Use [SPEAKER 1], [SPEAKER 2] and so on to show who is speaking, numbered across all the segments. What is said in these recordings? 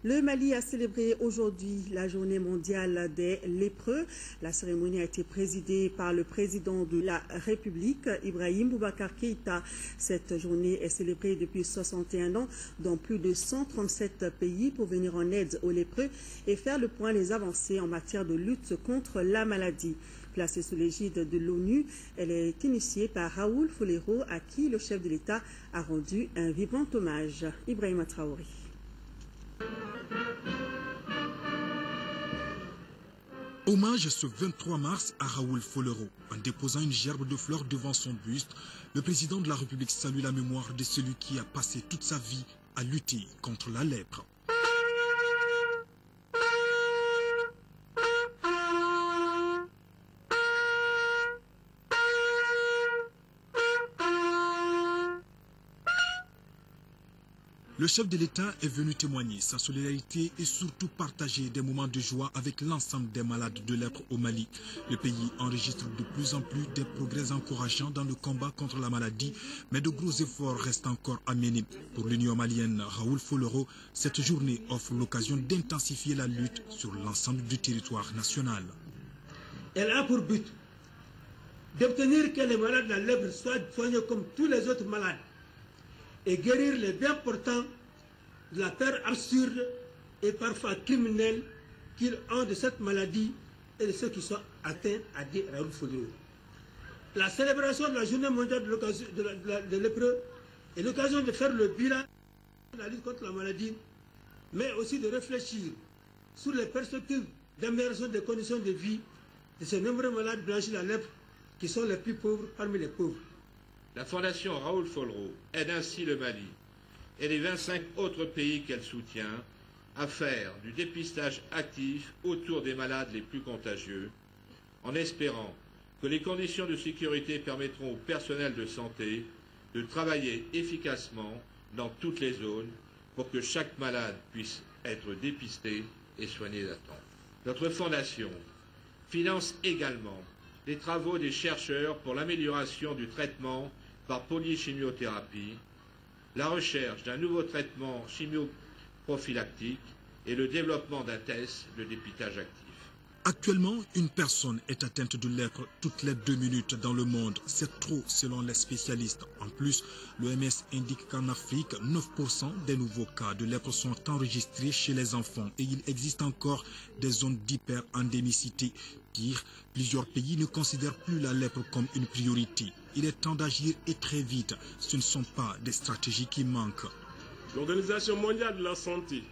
[SPEAKER 1] Le Mali a célébré aujourd'hui la journée mondiale des lépreux. La cérémonie a été présidée par le président de la République, Ibrahim Boubacar Keïta. Cette journée est célébrée depuis 61 ans dans plus de 137 pays pour venir en aide aux lépreux et faire le point des avancées en matière de lutte contre la maladie. Placée sous l'égide de l'ONU, elle est initiée par Raoul Folero, à qui le chef de l'État a rendu un vibrant hommage. Ibrahima Traoré.
[SPEAKER 2] Hommage ce 23 mars à Raoul Folero. En déposant une gerbe de fleurs devant son buste, le président de la République salue la mémoire de celui qui a passé toute sa vie à lutter contre la lèpre. Le chef de l'État est venu témoigner sa solidarité et surtout partager des moments de joie avec l'ensemble des malades de lèpre au Mali. Le pays enregistre de plus en plus des progrès encourageants dans le combat contre la maladie, mais de gros efforts restent encore à mener. Pour l'Union malienne Raoul Folero, cette journée offre l'occasion d'intensifier la lutte sur l'ensemble du territoire national.
[SPEAKER 3] Elle a pour but d'obtenir que les malades de la lèpre soient soignés comme tous les autres malades et guérir les bien portants de la peur absurde et parfois criminelle qu'ils ont de cette maladie et de ceux qui sont atteints, a dit Raoul Folero. La célébration de la journée mondiale de lépreux est l'occasion de faire le bilan de la lutte contre la maladie, mais aussi de réfléchir sur les perspectives d'amélioration des conditions de vie de ces nombreux malades blanchis de la lèpre qui sont les plus pauvres parmi les pauvres.
[SPEAKER 4] La Fondation Raoul Folero aide ainsi le Mali et les 25 autres pays qu'elle soutient à faire du dépistage actif autour des malades les plus contagieux, en espérant que les conditions de sécurité permettront au personnel de santé de travailler efficacement dans toutes les zones pour que chaque malade puisse être dépisté et soigné à temps. Notre fondation finance également les travaux des chercheurs pour l'amélioration du traitement par polychimiothérapie, la recherche d'un nouveau traitement chimioprophylactique et le développement d'un test de dépistage actif.
[SPEAKER 2] Actuellement, une personne est atteinte de lèpre toutes les 2 minutes dans le monde. C'est trop selon les spécialistes. En plus, l'OMS indique qu'en Afrique, 9% des nouveaux cas de lèpre sont enregistrés chez les enfants et il existe encore des zones d'hyper-endémicité. Pire, plusieurs pays ne considèrent plus la lèpre comme une priorité. Il est temps d'agir et très vite. Ce ne sont pas des stratégies qui manquent.
[SPEAKER 5] L'Organisation mondiale de la santé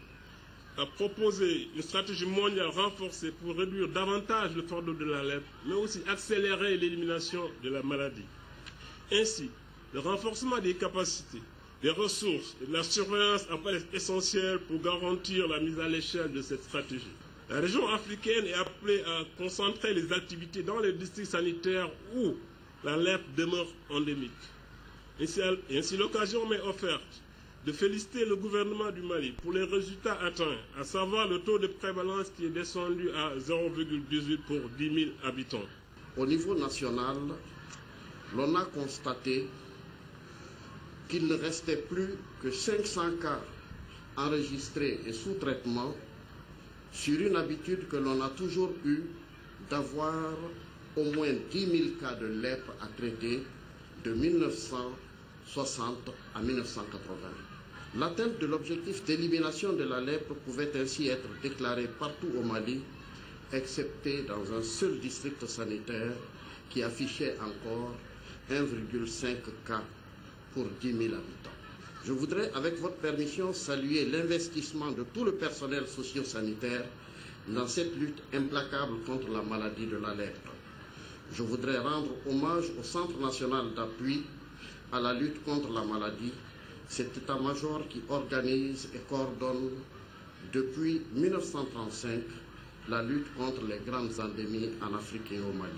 [SPEAKER 5] a proposé une stratégie mondiale renforcée pour réduire davantage le fardeau de la lèpre, mais aussi accélérer l'élimination de la maladie. Ainsi, le renforcement des capacités, des ressources et de la surveillance apparaissent essentiels pour garantir la mise à l'échelle de cette stratégie. La région africaine est appelée à concentrer les activités dans les districts sanitaires où la lèpre demeure endémique. Ainsi, l'occasion m'est offerte de féliciter le gouvernement du Mali pour les résultats atteints, à savoir le taux de prévalence qui est descendu à 0,18 pour 10 000 habitants.
[SPEAKER 6] Au niveau national, l'on a constaté qu'il ne restait plus que 500 cas enregistrés et sous traitement sur une habitude que l'on a toujours eue d'avoir au moins 10 000 cas de lèpre à traiter de 1960 à 1980. L'atteinte de l'objectif d'élimination de la lèpre pouvait ainsi être déclarée partout au Mali, excepté dans un seul district sanitaire qui affichait encore 1,5 cas pour 10 000 habitants. Je voudrais, avec votre permission, saluer l'investissement de tout le personnel socio-sanitaire dans cette lutte implacable contre la maladie de la lèpre. Je voudrais rendre hommage au Centre national d'appui à la lutte contre la maladie, cet état-major qui organise et coordonne depuis 1935 la lutte contre les grandes endémies en Afrique et au Mali.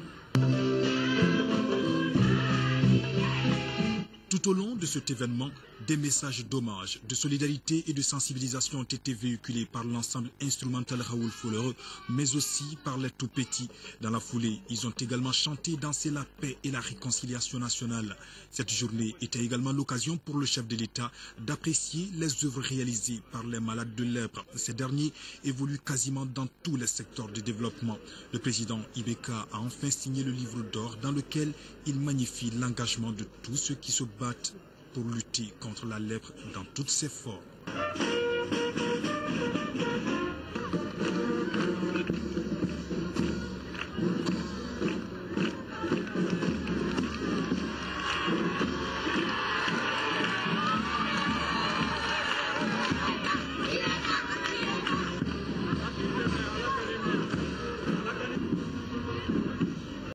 [SPEAKER 2] Tout au long de cet événement, des messages d'hommage, de solidarité et de sensibilisation ont été véhiculés par l'ensemble instrumental Raoul Foloreux, mais aussi par les tout-petits. Dans la foulée, ils ont également chanté, dansé la paix et la réconciliation nationale. Cette journée était également l'occasion pour le chef de l'État d'apprécier les œuvres réalisées par les malades de lèpre. Ces derniers évoluent quasiment dans tous les secteurs de développement. Le président IBK a enfin signé le livre d'or dans lequel il magnifie l'engagement de tous ceux qui se battent pour lutter contre la lèpre dans toutes ses formes.